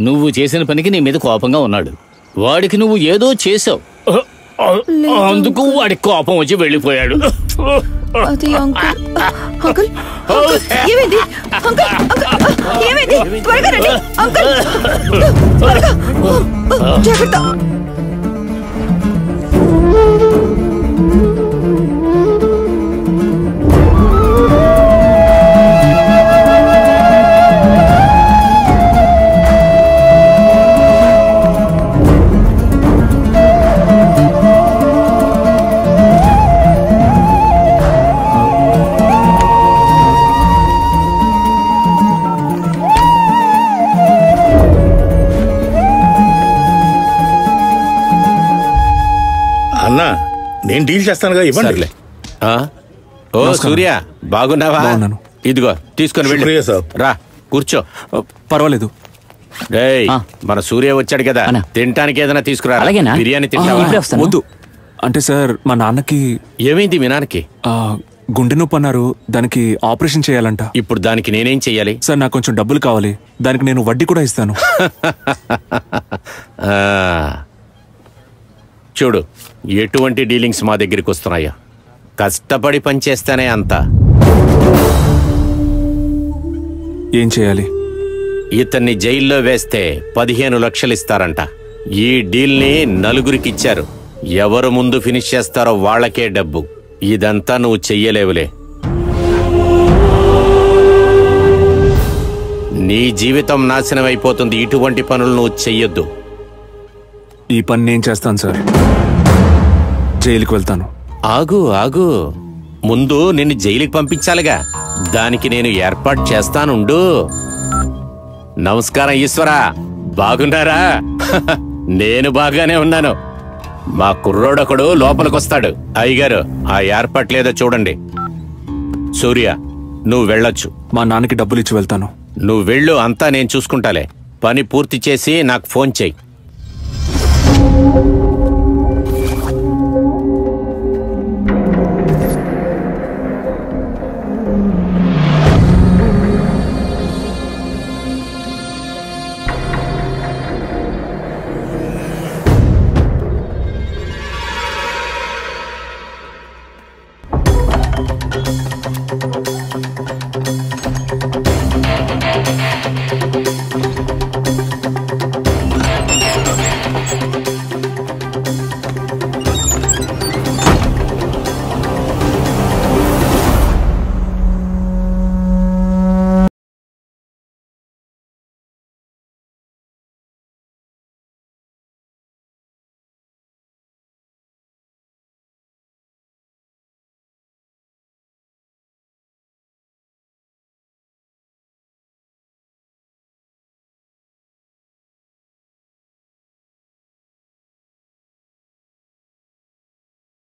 నువ్వు చేసిన పనికి నీ మీద కోపంగా ఉన్నాడు. వాడికి నువ్వు ఏదో చేసావు, అందుకు వాడి కోపం వచ్చి వెళ్ళిపోయాడు. అది అంకుల్. అంకుల్ ఏమైంది? అంకుల్ ఏమైంది? త్వరగా రండి అంకుల్, త్వరగా. జాగ్రత్త. అన్నా నేను డీల్ చేస్తానుగా, ఇవ్వండి. ఓ సూర్య, బాగున్నావా? ఇదిగో తీసుకొని వెళ్ళి రా, కూర్చో. పర్వాలేదు. మన సూర్య వచ్చాడు కదా, తినటానికి ఏదైనా తీసుకురా. బిర్యానీ తింటావా? వద్దు. అంటే సార్ మా నాన్నకి. ఏమైంది మీ నాన్నకి? గుండె నొప్పి అన్నారు, దానికి ఆపరేషన్ చేయాలంట. ఇప్పుడు దానికి నేనేం చెయ్యాలి? సార్ నాకు కొంచెం డబ్బులు కావాలి, దానికి నేను వడ్డీ కూడా ఇస్తాను. చూడు, ఎటువంటి డీలింగ్స్ మా దగ్గరికి వస్తున్నాయో. కష్టపడి పనిచేస్తేనే అంతా. ఏం చేయాలి? ఇతన్ని జైల్లో వేస్తే 15 లక్షలు ఇస్తారంట. ఈ డీల్ని నలుగురికి ఇచ్చారు. ఎవరు ముందు ఫినిష్ చేస్తారో వాళ్ళకే డబ్బు. ఇదంతా నువ్వు చెయ్యలేవులే. నీ జీవితం నాశనం అయిపోతుంది. ఇటువంటి పనులు నువ్వు చెయ్యొద్దు. ఈ పని నేను చేస్తాను సార్. జైలుకి వెళ్తాను. ఆగు ఆగు, ముందు నిన్ను జైలుకి పంపించాలిగా, దానికి నేను ఏర్పాటు చేస్తానుండు. నమస్కారం ఈశ్వరా, బాగున్నారా? నేను బాగానే ఉన్నాను. మా కుర్రోడొకడు లోపలికొస్తాడు. అయ్యగారు, ఆ ఏర్పాట్లేదో చూడండి. సూర్య, నువ్వు వెళ్ళొచ్చు. మా నాన్నకి డబ్బులు ఇచ్చి వెళ్తాను. నువ్వు వెళ్ళు, అంతా నేను చూసుకుంటాలే. పని పూర్తి చేసి నాకు ఫోన్ చెయ్యి.